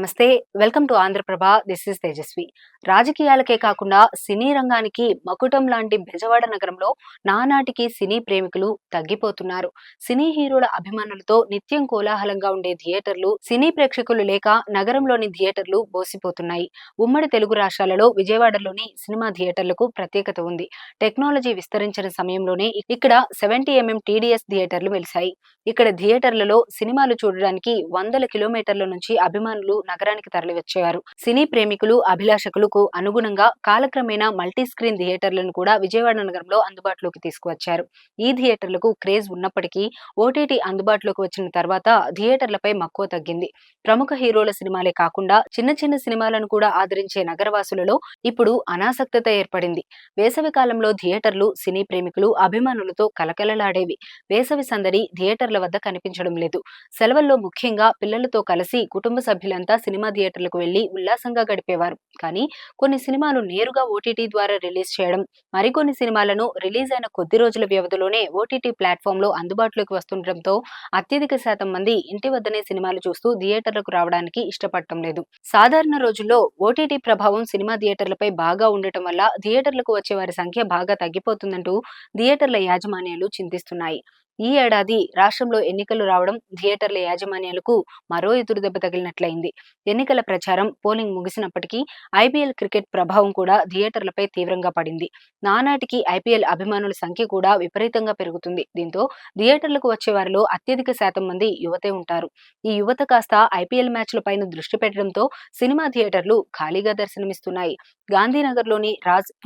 నమస్తే. Welcome to Andhra Prabha. This is Tejaswi. రాజకీయాలకే కాకుండా సినీ రంగానికి మకుటం లాంటి బెజవాడ నగరంలో నానాటికి సినీ ప్రేమికులు తగ్గిపోతున్నారు. సినీ హీరోల అభిమానులతో నిత్యం కోలాహలంగా ఉండే థియేటర్లు, సినీ ప్రేక్షకులు లేక నగరంలోని థియేటర్లు బోసిపోతున్నాయి. ఉమ్మడి తెలుగు రాష్ట్రాలలో విజయవాడలోని సినిమా థియేటర్లకు ప్రత్యేకత ఉంది. టెక్నాలజీ విస్తరించిన సమయంలోనే ఇక్కడ 70 టీడీఎస్ థియేటర్లు వెలిశాయి. ఇక్కడ థియేటర్లలో సినిమాలు చూడడానికి వందల కిలోమీటర్ల నుంచి అభిమానులు నగరానికి తరలివచ్చేవారు. సినీ ప్రేమికులు, అభిలాషకులకు అనుగుణంగా కాలక్రమేణా మల్టీ స్క్రీన్ థియేటర్లను కూడా విజయవాడ నగరంలో అందుబాటులోకి తీసుకువచ్చారు. ఈ థియేటర్లకు క్రేజ్ ఉన్నప్పటికీ ఓటీటీ అందుబాటులోకి వచ్చిన తర్వాత థియేటర్లపై మక్కువ తగ్గింది. ప్రముఖ హీరోల సినిమాలే కాకుండా చిన్న చిన్న సినిమాలను కూడా ఆదరించే నగరవాసులలో ఇప్పుడు అనాసక్తత ఏర్పడింది. వేసవి కాలంలో థియేటర్లు సినీ ప్రేమికులు, అభిమానులతో కలకలలాడేవి. వేసవి సందడి థియేటర్ల వద్ద కనిపించడం లేదు. సెలవుల్లో ముఖ్యంగా పిల్లలతో కలిసి కుటుంబ సభ్యులంతా సినిమా థియేటర్లకు వెళ్లి ఉల్లాసంగా గడిపేవారు. కానీ కొన్ని సినిమాలు నేరుగా ఓటీటీ ద్వారా రిలీజ్ చేయడం, మరికొన్ని సినిమాలను రిలీజ్ అయిన కొద్ది రోజుల వ్యవధిలోనే ఓటీటీ ప్లాట్ఫామ్ లో అందుబాటులోకి వస్తుండటంతో అత్యధిక శాతం మంది ఇంటి వద్దనే సినిమాలు చూస్తూ థియేటర్లకు రావడానికి ఇష్టపడటం లేదు. సాధారణ రోజుల్లో ఓటీటీ ప్రభావం సినిమా థియేటర్లపై బాగా ఉండటం వల్ల థియేటర్లకు వచ్చే వారి సంఖ్య బాగా తగ్గిపోతుందంటూ థియేటర్ల యాజమాన్యాలు చింతిస్తున్నాయి. ఈ ఏడాది రాష్ట్రంలో ఎన్నికలు రావడం థియేటర్ల యాజమాన్యాలకు మరో ఎదురుదెబ్బ తగిలినట్లయింది. ఎన్నికల ప్రచారం, పోలింగ్ ముగిసినప్పటికీ ఐపీఎల్ క్రికెట్ ప్రభావం కూడా థియేటర్లపై తీవ్రంగా పడింది. నానాటికి ఐపీఎల్ అభిమానుల సంఖ్య కూడా విపరీతంగా పెరుగుతుంది. దీంతో థియేటర్లకు వచ్చే వారిలో అత్యధిక శాతం మంది యువతే ఉంటారు. ఈ యువత కాస్త ఐపీఎల్ మ్యాచ్ల పైన దృష్టి పెట్టడంతో సినిమా థియేటర్లు ఖాళీగా దర్శనమిస్తున్నాయి. గాంధీనగర్లోని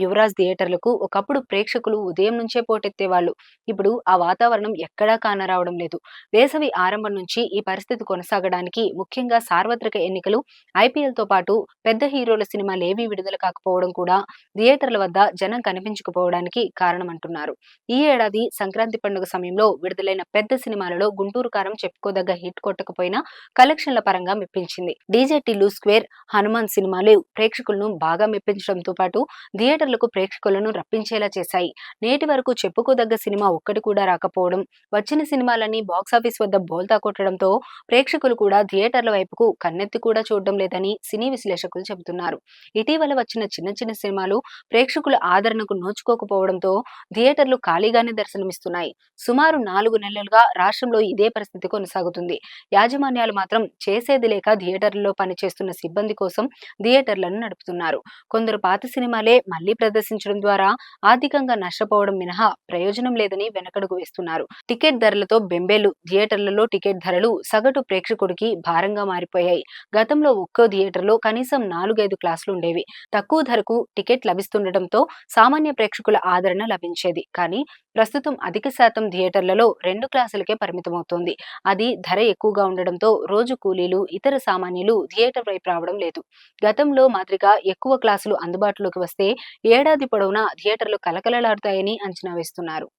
యువరాజ్ థియేటర్లకు ఒకప్పుడు ప్రేక్షకులు ఉదయం నుంచే పోటెత్తేవాళ్లు. ఇప్పుడు ఆ వాతావరణం ఎక్కడా కానరావడం లేదు. వేసవి ఆరంభం నుంచి ఈ పరిస్థితి కొనసాగడానికి ముఖ్యంగా సార్వత్రిక ఎన్నికలు, ఐపీఎల్ తో పాటు పెద్ద హీరోల సినిమాలేవీ విడుదల కాకపోవడం కూడా థియేటర్ల వద్ద జనం కనిపించకపోవడానికి కారణమంటున్నారు. ఈ ఏడాది సంక్రాంతి పండుగ సమయంలో విడుదలైన పెద్ద సినిమాలలో గుంటూరు కారం చెప్పుకోదగ్గ హిట్ కొట్టకపోయినా కలెక్షన్ల పరంగా మెప్పించింది. డీజే టిల్లు స్క్వేర్, హనుమాన్ సినిమాలు ప్రేక్షకులను బాగా మెప్పించడంతో పాటు థియేటర్లకు ప్రేక్షకులను రప్పించేలా చేశాయి. నేటి వరకు చెప్పుకోదగ్గ సినిమా ఒక్కటి కూడా రాకపోవడం, వచ్చిన సినిమాలన్నీ బాక్సాఫీస్ వద్ద బోల్తా కొట్టడంతో ప్రేక్షకులు కూడా థియేటర్ల వైపుకు కన్నెత్తి కూడా చూడడం లేదని సినీ విశ్లేషకులు చెబుతున్నారు. ఇటీవల వచ్చిన చిన్న చిన్న సినిమాలు ప్రేక్షకుల ఆదరణకు నోచుకోకపోవడంతో థియేటర్లు ఖాళీగానే దర్శనమిస్తున్నాయి. సుమారు 4 నెలలుగా రాష్ట్రంలో ఇదే పరిస్థితి కొనసాగుతుంది. యాజమాన్యాలు మాత్రం చేసేది లేక థియేటర్లలో పనిచేస్తున్న సిబ్బంది కోసం థియేటర్లను నడుపుతున్నారు. కొందరు పాత సినిమాలే మళ్లీ ప్రదర్శించడం ద్వారా ఆర్థికంగా నష్టపోవడం మినహా ప్రయోజనం లేదని వెనకడుగు వేస్తున్నారు. టికెట్ ధరలతో బెంబేలు. థియేటర్లలో టికెట్ ధరలు సగటు ప్రేక్షకుడికి భారంగా మారిపోయాయి. గతంలో ఒక్కో థియేటర్లో కనీసం 4-5 క్లాసులు ఉండేవి. తక్కువ ధరకు టికెట్ లభిస్తుండటంతో సామాన్య ప్రేక్షకుల ఆదరణ లభించేది. కానీ ప్రస్తుతం అధిక శాతం థియేటర్లలో 2 క్లాసులకే పరిమితమవుతోంది. అది ధర ఎక్కువగా ఉండడంతో రోజు కూలీలు, ఇతర సామాన్యులు థియేటర్ వైపు రావడం లేదు. గతంలో మాదిరిగా ఎక్కువ క్లాసులు అందుబాటులోకి వస్తే ఏడాది పొడవునా థియేటర్లు కలకలలాడుతాయని అంచనా వేస్తున్నారు.